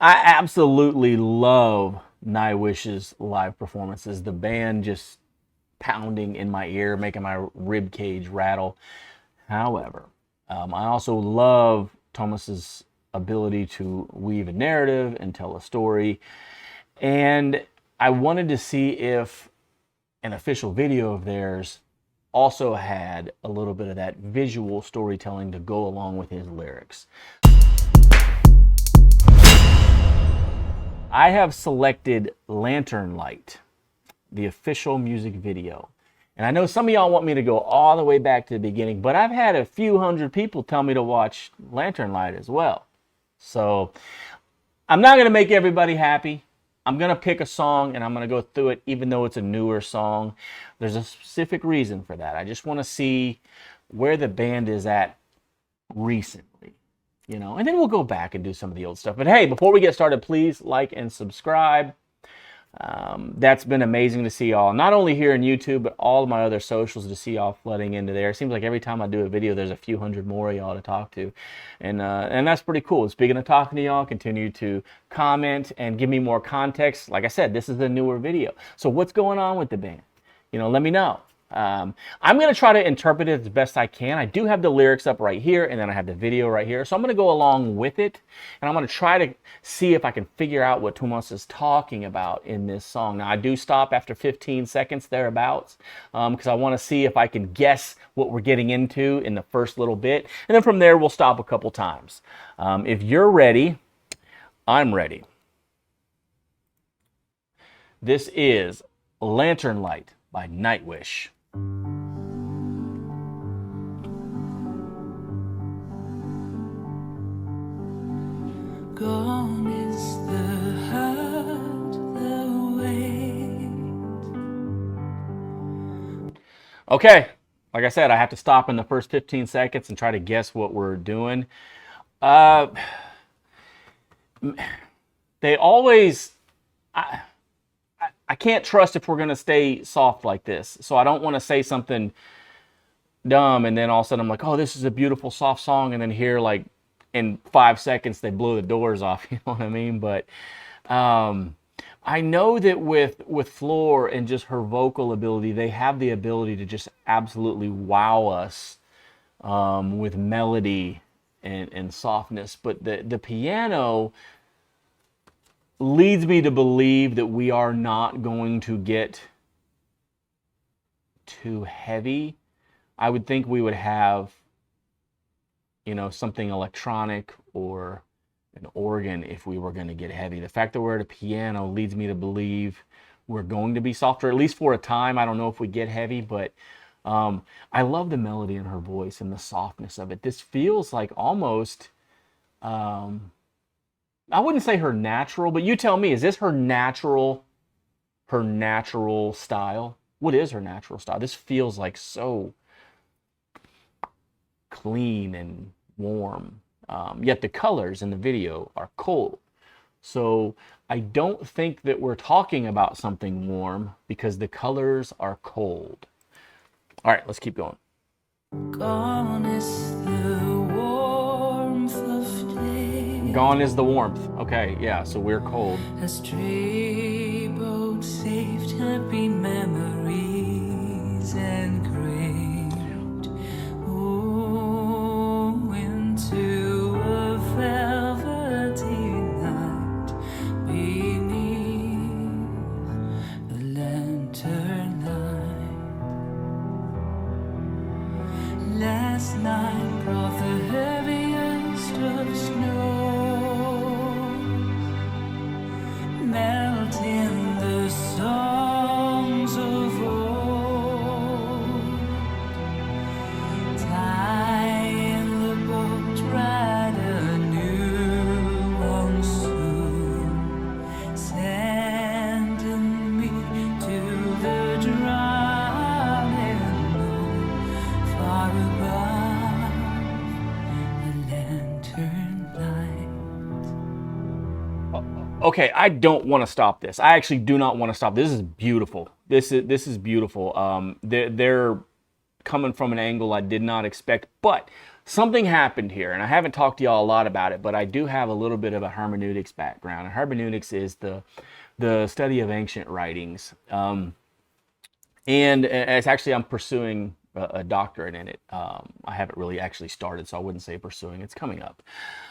I absolutely love Nightwish's live performances. The band just pounding in my ear, making my rib cage rattle. However, I also love Thomas's ability to weave a narrative and tell a story. And I wanted to see if an official video of theirs also had a little bit of that visual storytelling to go along with his lyrics. I have selected Lanternlight, the official music video. And I know some of y'all want me to go all the way back to the beginning, but I've had a few hundred people tell me to watch Lanternlight as well. So I'm not going to make everybody happy. I'm going to pick a song and I'm going to go through it even though it's a newer song. There's a specific reason for that. I just want to see where the band is at recently, and then we'll go back and do some of the old stuff. But hey, before we get started, please like and subscribe. That's been amazing to see y'all, not only here in YouTube, but all of my other socials, to see y'all flooding into there. It seems like every time I do a video, there's a few hundred more of y'all to talk to. And that's pretty cool. Speaking of talking to y'all, continue to comment and give me more context. Like I said, this is a newer video. So what's going on with the band? Let me know. I'm going to try to interpret it as best I can. I do have the lyrics up right here, and then I have the video right here. So I'm going to go along with it, and I'm going to try to see if I can figure out what Thomas is talking about in this song. Now, I do stop after 15 seconds thereabouts, because I want to see if I can guess what we're getting into in the first little bit. And then from there, we'll stop a couple times. If you're ready, I'm ready. This is Lanternlight by Nightwish. Gone is the hurt, the weight. Okay, like I said, I have to stop in the first 15 seconds and try to guess what we're doing. They always... I can't trust if we're going to stay soft like this. So I don't want to say something dumb and then all of a sudden I'm like, oh, this is a beautiful soft song. And then here, like, in 5 seconds, they blow the doors off. You know what I mean? But I know that with Floor and just her vocal ability, they have the ability to just absolutely wow us with melody and softness. But the piano leads me to believe that we are not going to get too heavy. I would think we would have, something electronic or an organ if we were going to get heavy. The fact that we're at a piano leads me to believe we're going to be softer, at least for a time. I don't know if we get heavy, but I love the melody in her voice and the softness of it. This feels like almost... I wouldn't say her natural, but you tell me, is this her natural style? What is her natural style? This feels like so clean and warm. Yet the colors in the video are cold. So I don't think that we're talking about something warm because the colors are cold. All right, let's keep going. Gone is the warmth of day. Gone is the warmth. Okay, yeah, so we're cold. A stray boat saved happy memories engraved. Oh, into a velvety night beneath the lantern light. Last night brought the heaviest of snows, melting the songs of old, tying the boat right anew one soon, sending me to the drowning moon far above the lantern light. Okay, I don't want to stop this. I actually do not want to stop. This is beautiful. This is beautiful. They're coming from an angle I did not expect, but something happened here, and I haven't talked to y'all a lot about it, but I do have a little bit of a hermeneutics background. And hermeneutics is the study of ancient writings. And it's actually, I'm pursuing a doctorate in it. I haven't really actually started, so I wouldn't say pursuing. It's coming up.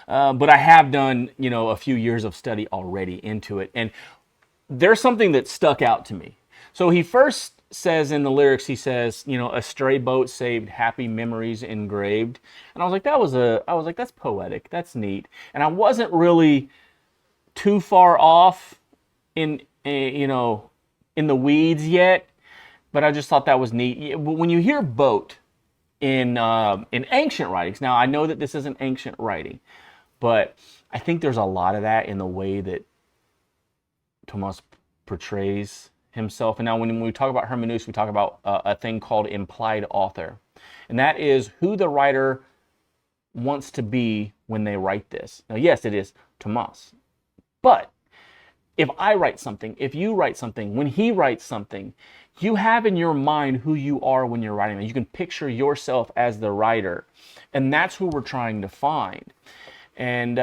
But I have done, a few years of study already into it. And there's something that stuck out to me. So he first says in the lyrics, he says, a stray boat saved, happy memories engraved. And I was like, that's poetic. That's neat. And I wasn't really too far off in the weeds yet. But I just thought that was neat. When you hear boat in ancient writings, now I know that this isn't ancient writing, but I think there's a lot of that in the way that Thomas portrays himself. And now when we talk about hermeneutics, we talk about a thing called implied author. And that is who the writer wants to be when they write this. Now, yes, it is Thomas. But if I write something, if you write something, when he writes something, you have in your mind who you are when you're writing it. You can picture yourself as the writer. And that's who we're trying to find. And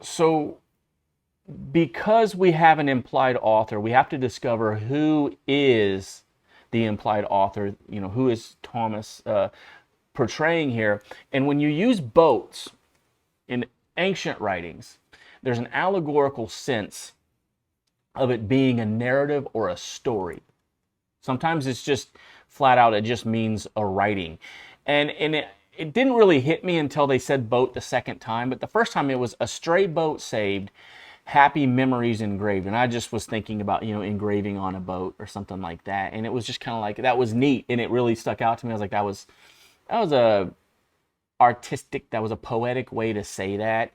so because we have an implied author, we have to discover who is the implied author, who is Thomas portraying here. And when you use boats in ancient writings, there's an allegorical sense of it being a narrative or a story. Sometimes it's just flat out, it just means a writing. And it didn't really hit me until they said boat the second time, but the first time it was a stray boat saved, happy memories engraved. And I just was thinking about, engraving on a boat or something like that. And it was just kind of like, that was neat. And it really stuck out to me. I was like, that was a artistic, that was a poetic way to say that.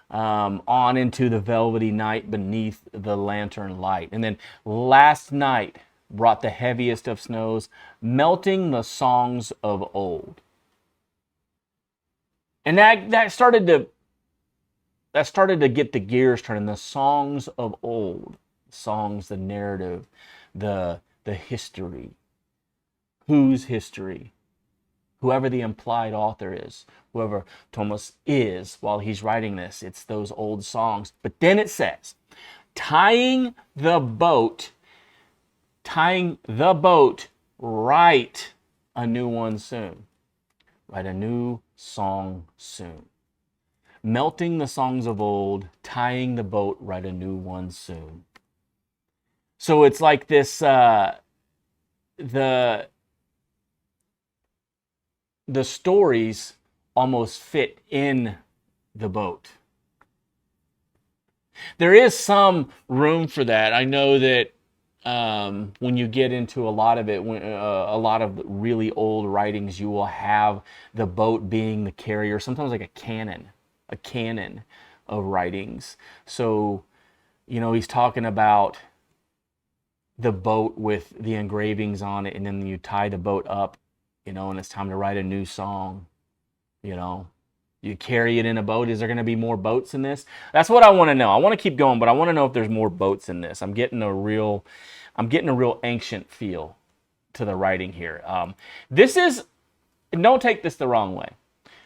On into the velvety night beneath the lantern light. And then last night brought the heaviest of snows, melting the songs of old. And that started to get the gears turning. The songs of old, songs, the narrative, the history. Whose history? Whoever the implied author is, whoever Thomas is while he's writing this, it's those old songs. But then it says, tying the boat, write a new one soon. Write a new song soon. Melting the songs of old, tying the boat, write a new one soon. So it's like this, the stories almost fit in the boat. There is some room for that. I know that when you get into a lot of it, a lot of really old writings, you will have the boat being the carrier, sometimes like a canon of writings. So, he's talking about the boat with the engravings on it, and then you tie the boat up, and it's time to write a new song. You carry it in a boat. Is there going to be more boats in this? That's what I want to know. I want to keep going, but I want to know if there's more boats in this. I'm getting a real ancient feel to the writing here. Don't take this the wrong way,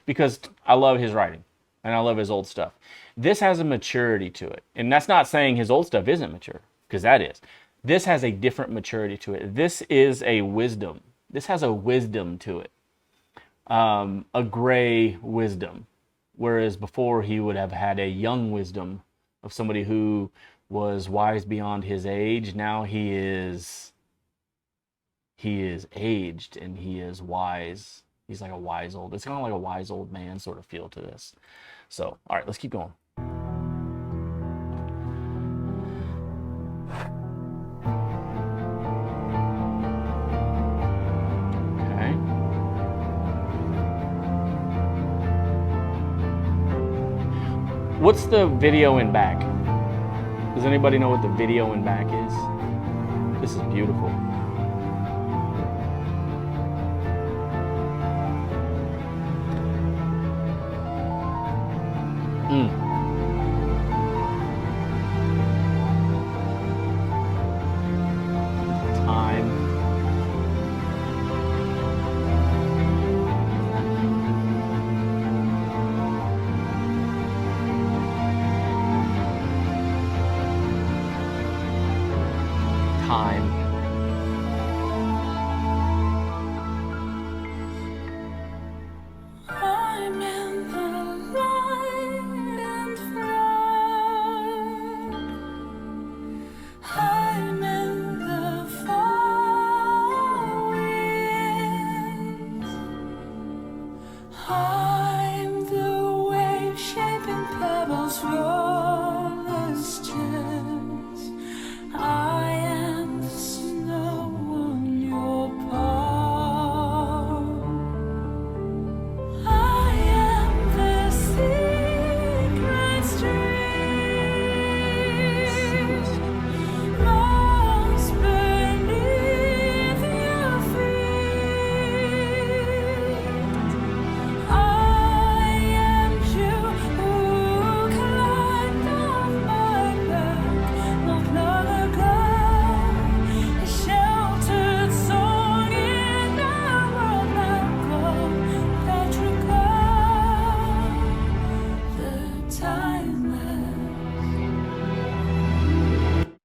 because I love his writing and I love his old stuff. This has a maturity to it. And that's not saying his old stuff isn't mature, because that is. This has a different maturity to it. This is a wisdom. This has a wisdom to it. A gray wisdom, whereas before he would have had a young wisdom of somebody who was wise beyond his age. Now he is aged and he is wise. He's like it's kind of like a wise old man sort of feel to this. So, all right, let's keep going. What's the video in back? Does anybody know what the video in back is? This is beautiful. Time. Time. I'm in the light and flood. I'm in the fall winds. I'm the wave shaping pebbles, flawless gems. I am the snow on your palm. I am the secret stream, lost beneath your feet. I am you who climbed off my back not long ago, a sheltered song in a world now gone petrified. The timeless.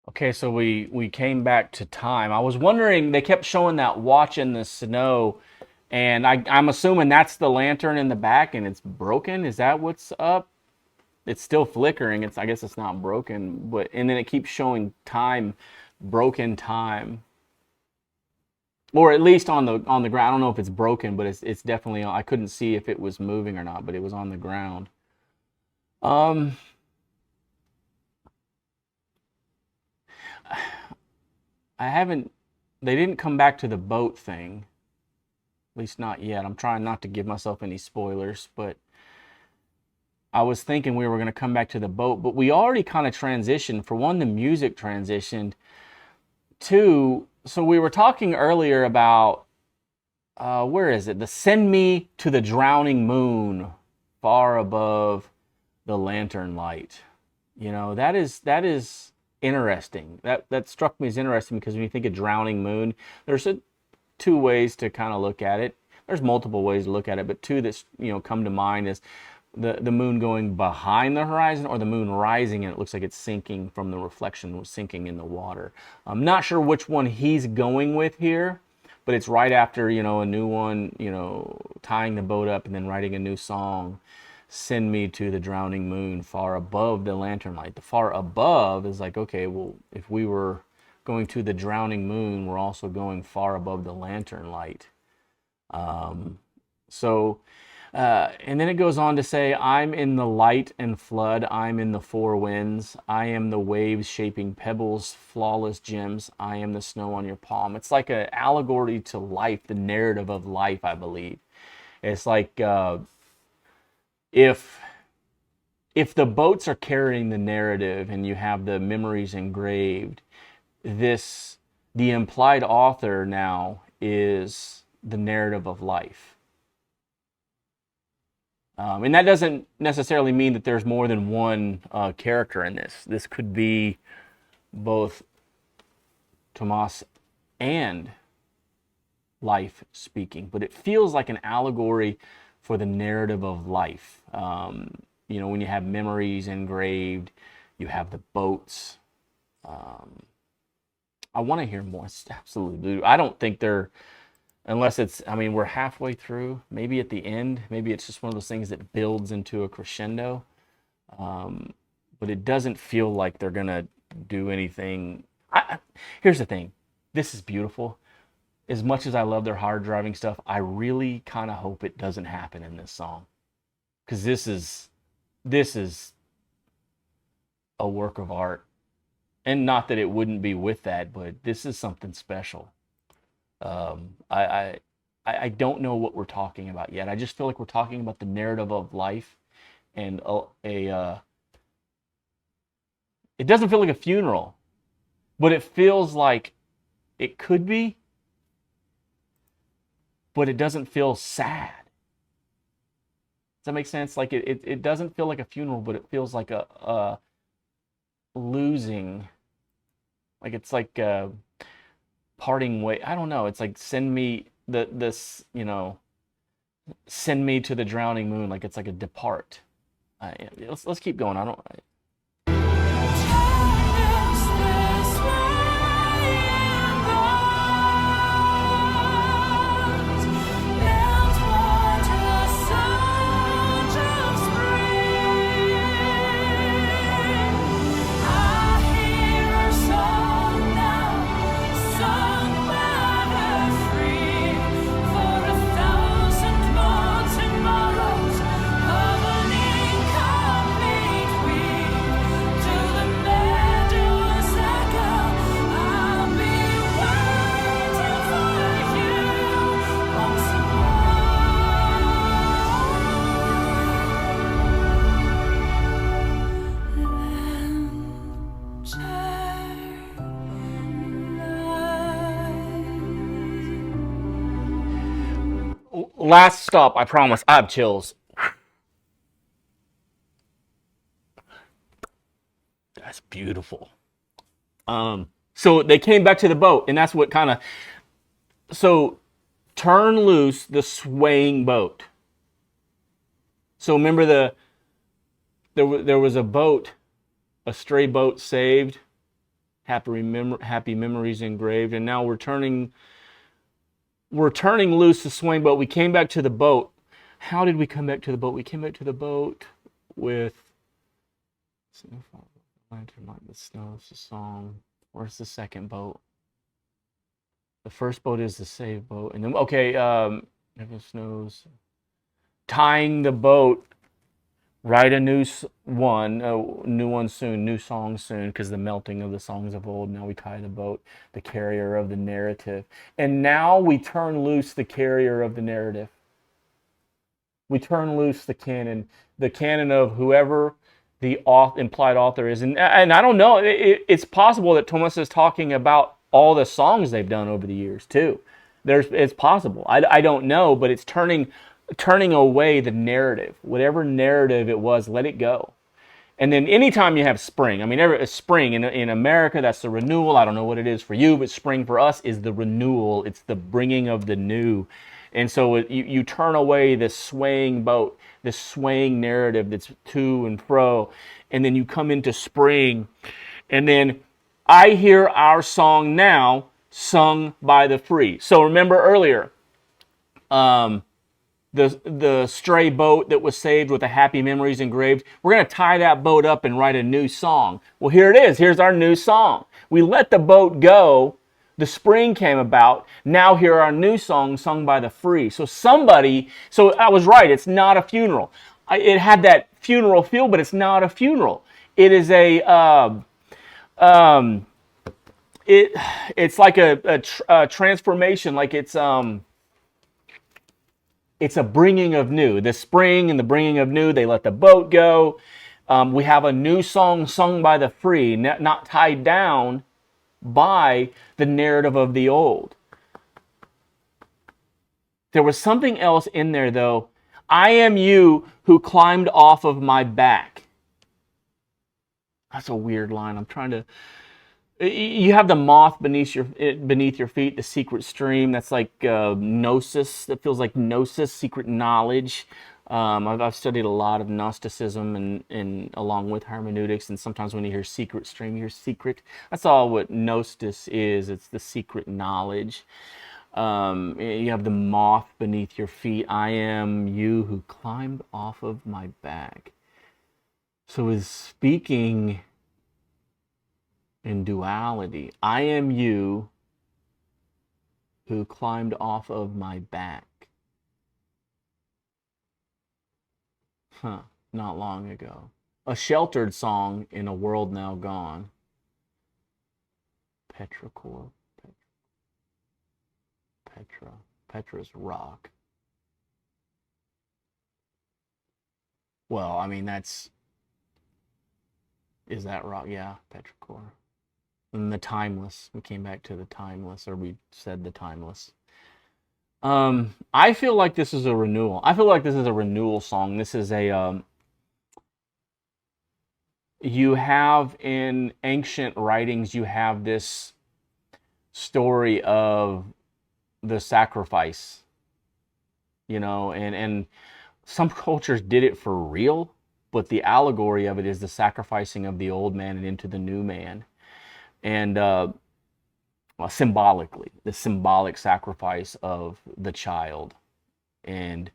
Okay, so we came back to Time. I was wondering, they kept showing that watch in the snow, and I'm assuming that's the lantern in the back and it's broken. Is that what's up? It's still flickering. I guess it's not broken, but and then it keeps showing time, broken time. Or at least on the ground. I don't know if it's broken, but it's definitely, I couldn't see if it was moving or not, but it was on the ground. They didn't come back to the boat thing. At least not yet. I'm trying not to give myself any spoilers, but I was thinking we were going to come back to the boat, but we already kind of transitioned. For one, the music transitioned. Two, so we were talking earlier about, where is it? The Send Me to the Drowning Moon, far above the Lanternlight. You know, that is interesting. That struck me as interesting because when you think of drowning moon, there's two ways to kind of look at it. There's multiple ways to look at it, but two that come to mind is the moon going behind the horizon, or the moon rising and it looks like it's sinking from the reflection, sinking in the water. I'm not sure which one he's going with here, but it's right after a new one, tying the boat up and then writing a new song. Send me to the drowning moon, far above the Lanternlight. The far above is like, okay, well, if we were going to the drowning moon, we're also going far above the Lanternlight. And then it goes on to say, I'm in the light and flood, I'm in the four winds, I am the waves shaping pebbles, flawless gems, I am the snow on your palm. It's like an allegory to life, the narrative of life, I believe. It's like, if the boats are carrying the narrative and you have the memories engraved, the implied author now is the narrative of life. And that doesn't necessarily mean that there's more than one character in this. This could be both Tomas and life speaking, but it feels like an allegory for the narrative of life. When you have memories engraved, you have the boats. I want to hear more. Absolutely. I don't think unless we're halfway through, maybe at the end, maybe it's just one of those things that builds into a crescendo. But it doesn't feel like they're going to do anything. Here's the thing. This is beautiful. As much as I love their hard driving stuff, I really kind of hope it doesn't happen in this song. Because this is a work of art. And not that it wouldn't be with that, but this is something special. I don't know what we're talking about yet. I just feel like we're talking about the narrative of life, and it doesn't feel like a funeral, but it feels like it could be, but it doesn't feel sad. Does that make sense? Like it doesn't feel like a funeral, but it feels like a losing. Like it's like a parting way. I don't know. It's like send me send me to the drowning moon. Like it's like a depart. Let's keep going. Timeless, this way. last stop, I promise. I have chills. That's beautiful. So they came back to the boat, and that's what kind of. So turn loose the swaying boat. So remember there was a boat, a stray boat saved, happy memories engraved, and now we're turning loose the swaying boat. We came back to the boat. How did we come back to the boat? We came back to the boat with Lanternlight, the snow, it's the song. Where's the second boat? The first boat is the save boat, and then Heaven Snows. Tying the boat. Write a new one soon, new song soon, because the melting of the songs of old. Now we tie the boat, the carrier of the narrative. And now we turn loose the carrier of the narrative. We turn loose the canon of whoever the implied author is. And I don't know, it's possible that Thomas is talking about all the songs they've done over the years, too. It's possible. I don't know, but it's turning away the narrative. Whatever narrative it was, let it go. And then anytime you have spring, I mean, spring in America, that's the renewal. I don't know what it is for you, but spring for us is the renewal. It's the bringing of the new. And so you turn away this swaying boat, this swaying narrative that's to and fro, and then you come into spring. And then I hear our song now sung by the free. So remember earlier, the stray boat that was saved with the happy memories engraved. We're going to tie that boat up and write a new song. Well, here it is. Here's our new song. We let the boat go. The spring came about. Now here are our new songs sung by the free. So I was right. It's not a funeral. It had that funeral feel, but it's not a funeral. It is it's like a transformation, like it's a bringing of new. The spring and the bringing of new, they let the boat go. We have a new song sung by the free, not tied down by the narrative of the old. There was something else in there, though. I am you who climbed off of my back. That's a weird line. I'm trying to... You have the moth beneath your feet, the secret stream. That's like gnosis. That feels like gnosis, secret knowledge. I've studied a lot of Gnosticism and along with hermeneutics. And sometimes when you hear secret stream, you hear secret. That's all what gnosis is. It's the secret knowledge. You have the moth beneath your feet. I am you who climbed off of my back. So is speaking in duality. I am you who climbed off of my back. Not long ago. A sheltered song in a world now gone. Petrichor. Petra's rock. Well, I mean, is that rock? Yeah, petrichor. And the timeless. We came back to the timeless, or we said the timeless. I feel like this is a renewal. I feel like this is a renewal song. This is you have in ancient writings, you have this story of the sacrifice, and some cultures did it for real, but the allegory of it is the sacrificing of the old man and into the new man. And symbolically, the symbolic sacrifice of the child and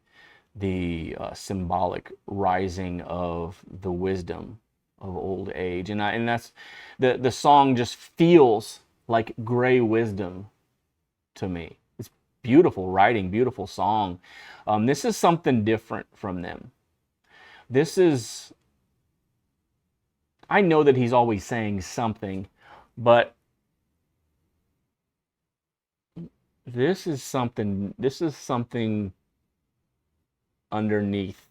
the symbolic rising of the wisdom of old age. And that's the song just feels like gray wisdom to me. It's beautiful writing, beautiful song. This is something different from them. I know that he's always saying something, but this is something underneath.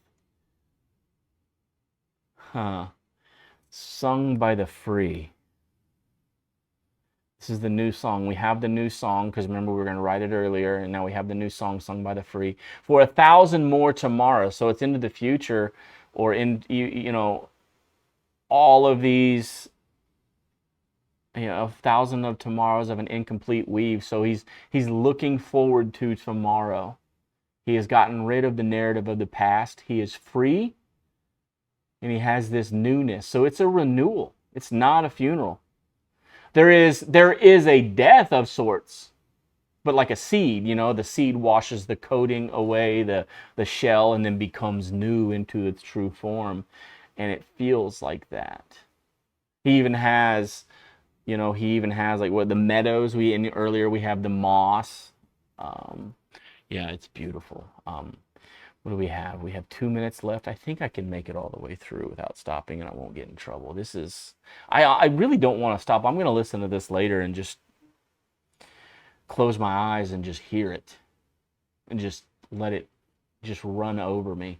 Sung by the free. This is the new song. We have the new song because remember we were going to write it earlier, and now we have the new song sung by the Free. For 1,000 more tomorrow. So it's into the future, or in all of these, 1,000 of tomorrows of an incomplete weave. So he's looking forward to tomorrow. He has gotten rid of the narrative of the past. He is free, and he has this newness. So it's a renewal. It's not a funeral. There is a death of sorts, but like a seed, the seed washes the coating away, the shell, and then becomes new into its true form. And it feels like that. He even has like what the meadows earlier we have the moss. Yeah, it's beautiful. What do we have? We have 2 minutes left. I think I can make it all the way through without stopping and I won't get in trouble. This is, I really don't want to stop. I'm going to listen to this later and just close my eyes and just hear it and just let it just run over me.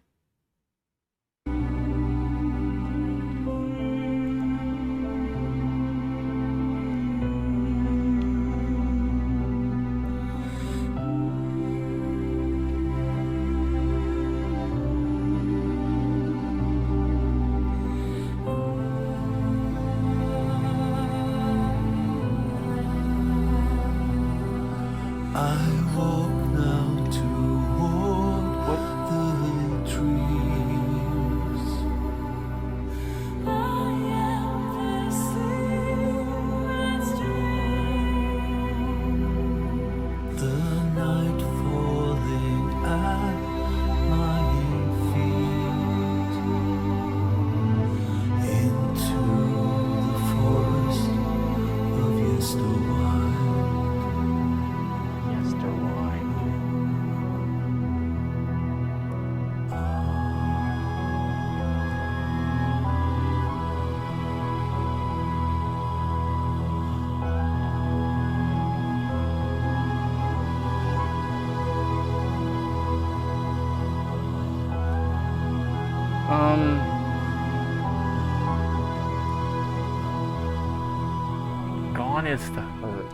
Gone is the hurt.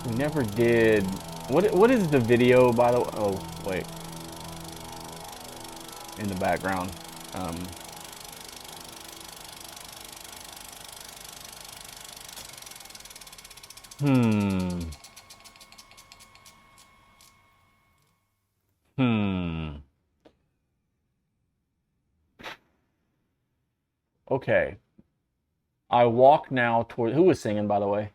We never did. What is the video, by the way? Oh, wait. In the background. Okay. I walk now toward. Who was singing, by the way?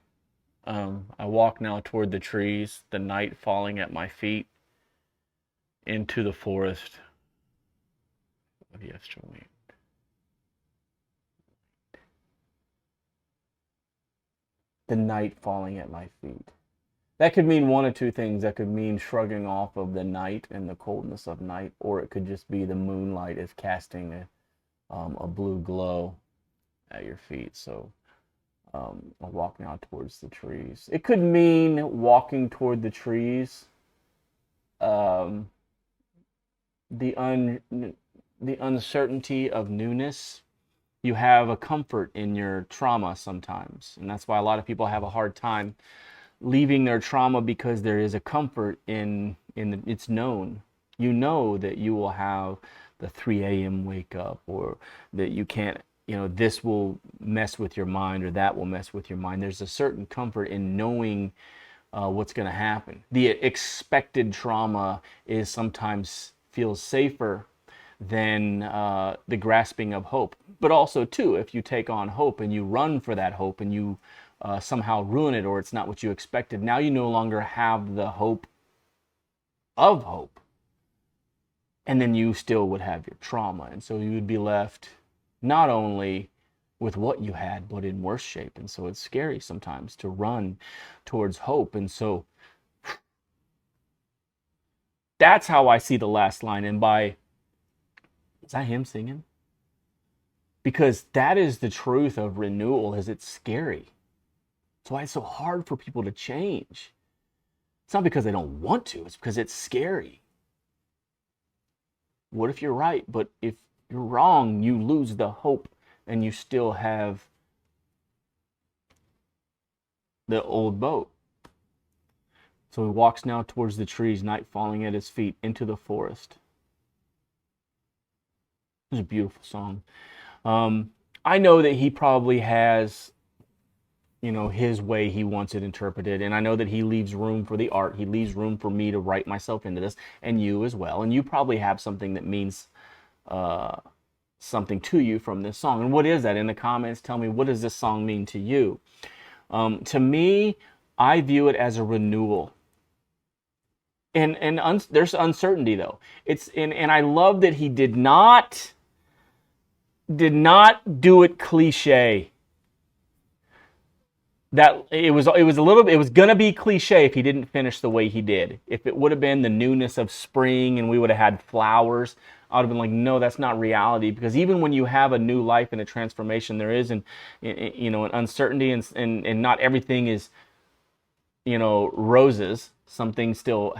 I walk now toward the trees, the night falling at my feet, into the forest of yesterday. The night falling at my feet. That could mean one of two things. That could mean shrugging off of the night and the coldness of night, or it could just be the moonlight is casting a blue glow at your feet. So I walk now towards the trees. It could mean walking toward the trees. The uncertainty of newness. You have a comfort in your trauma sometimes, and that's why a lot of people have a hard time leaving their trauma, because there is a comfort it's known. You know that you will have the 3 a.m. wake up, or that you can't, this will mess with your mind, or that will mess with your mind. There's a certain comfort in knowing what's going to happen. The expected trauma sometimes feels safer than the grasping of hope. But also, too, if you take on hope and you run for that hope and you somehow ruin it, or it's not what you expected, now you no longer have the hope of hope. And then you still would have your trauma. And so you would be left not only with what you had, but in worse shape. And so it's scary sometimes to run towards hope. And so that's how I see the last line. And is that him singing? Because that is the truth of renewal, is it's scary. That's why it's so hard for people to change. It's not because they don't want to, it's because it's scary. What if you're right? But if you're wrong. You lose the hope and you still have the old boat. So he walks now towards the trees, night falling at his feet, into the forest. It's a beautiful song. I know that he probably has, his way he wants it interpreted. And I know that he leaves room for the art. He leaves room for me to write myself into this, and you as well. And you probably have something that means something to you from this song. And what is that? In the comments, tell me, what does this song mean to you? To me, I view it as a renewal. And there's uncertainty, though. And I love that he did not do it cliche. That it was gonna be cliche if he didn't finish the way he did. If it would have been the newness of spring and we would have had flowers, I would have been like, no, that's not reality. Because even when you have a new life and a transformation, there is an uncertainty, and not everything is roses. Some things still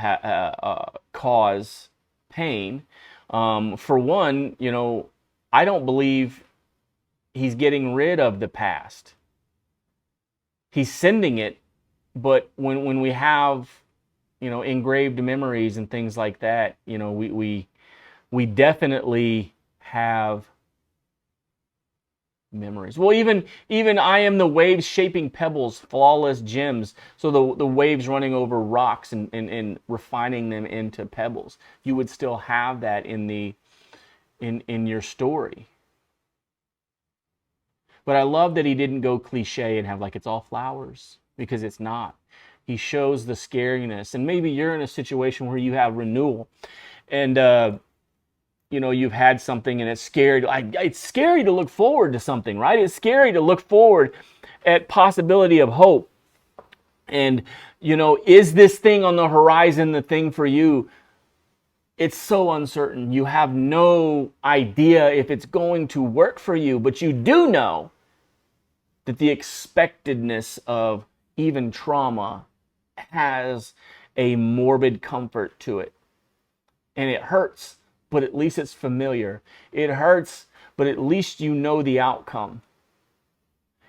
cause pain. For one, I don't believe he's getting rid of the past. He's sending it, but when we have, engraved memories and things like that, we definitely have memories. Well, even I am the waves shaping pebbles, flawless gems. So the waves running over rocks and refining them into pebbles. You would still have that in your story. But I love that he didn't go cliche and have like it's all flowers, because it's not. He shows the scariness. And maybe you're in a situation where you have renewal, and you've had something and it's scary. It's scary to look forward to something, right? It's scary to look forward at possibility of hope. And is this thing on the horizon the thing for you? It's so uncertain. You have no idea if it's going to work for you, but you do know that the expectedness of even trauma has a morbid comfort to it. And it hurts, but at least it's familiar. It hurts, but at least you know the outcome.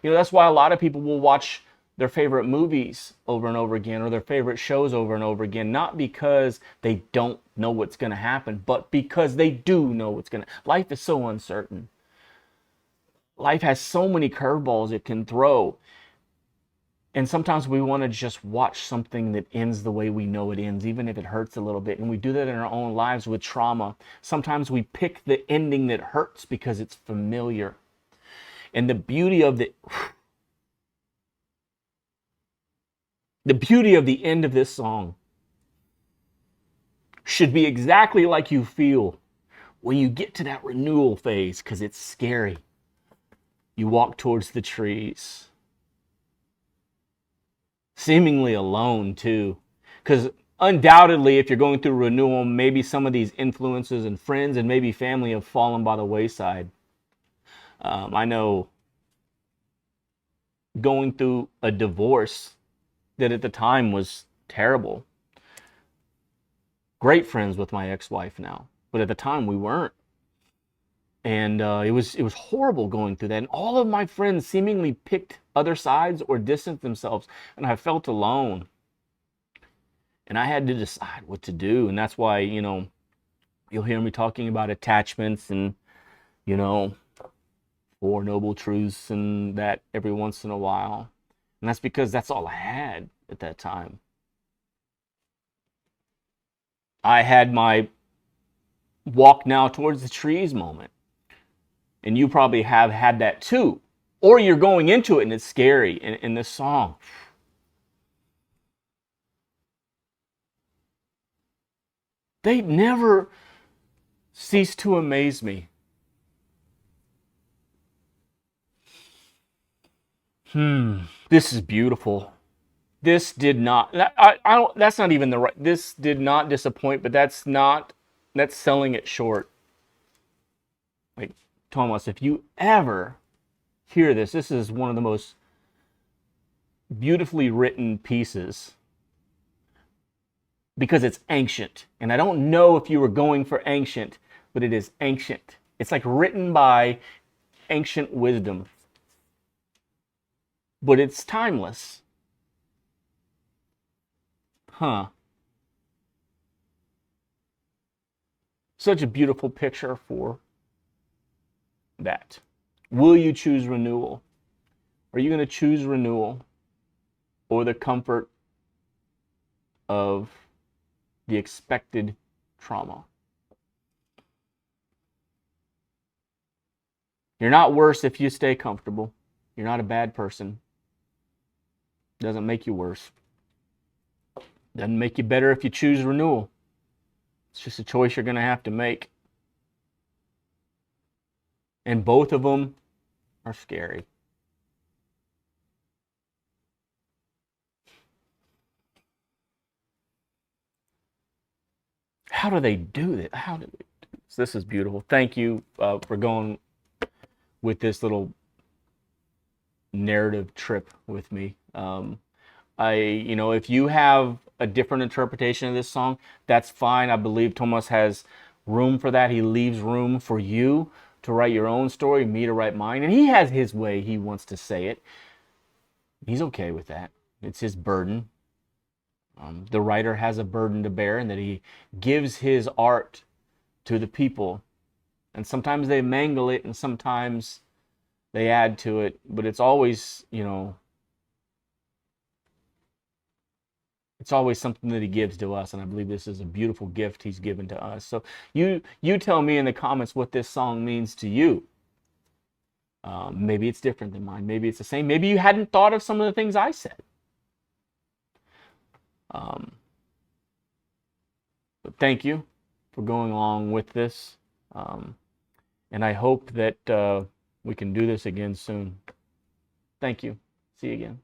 That's why a lot of people will watch their favorite movies over and over again, or their favorite shows over and over again, not because they don't know what's going to happen, but because they do know what's going to. Life is so uncertain. Life has so many curveballs it can throw. And sometimes we want to just watch something that ends the way we know it ends, even if it hurts a little bit. And we do that in our own lives with trauma. Sometimes we pick the ending that hurts because it's familiar. And the beauty of the end of this song should be exactly like you feel when you get to that renewal phase, because it's scary. You walk towards the trees, seemingly alone too, because undoubtedly if you're going through renewal, maybe some of these influences and friends and maybe family have fallen by the wayside. I know going through a divorce that at the time was terrible. Great friends with my ex-wife now, but at the time we weren't. And it was horrible going through that. And all of my friends seemingly picked other sides or distanced themselves, and I felt alone. And I had to decide what to do. And that's why, you'll hear me talking about attachments and, 4 noble truths and that every once in a while. And that's because that's all I had at that time. I had my walk now towards the trees moment. And you probably have had that too. Or you're going into it and it's scary in this song. They never cease to amaze me. This is beautiful. This did not, I don't, that's not even the right, this did not disappoint, but that's selling it short. Like, Thomas, if you ever hear this, this is one of the most beautifully written pieces, because it's ancient. And I don't know if you were going for ancient, but it is ancient. It's like written by ancient wisdom, but it's timeless. Huh. Such a beautiful picture for that. Will you choose renewal? Are you going to choose renewal or the comfort of the expected trauma? You're not worse if you stay comfortable. You're not a bad person. Doesn't make you worse. Doesn't make you better if you choose renewal. It's just a choice you're going to have to make. And both of them are scary. How do they do that? How do they do this? This is beautiful. Thank you for going with this little narrative trip with me. If you have a different interpretation of this song, that's fine. I believe Thomas has room for that. He leaves room for you to write your own story, me to write mine, and he has his way he wants to say it. He's okay with that. It's his burden. The writer has a burden to bear, and that he gives his art to the people. And sometimes they mangle it, and sometimes they add to it, but it's always, it's always something that he gives to us, and I believe this is a beautiful gift he's given to us. So you tell me in the comments what this song means to you. Maybe it's different than mine. Maybe it's the same. Maybe you hadn't thought of some of the things I said. But thank you for going along with this. And I hope that we can do this again soon. Thank you. See you again.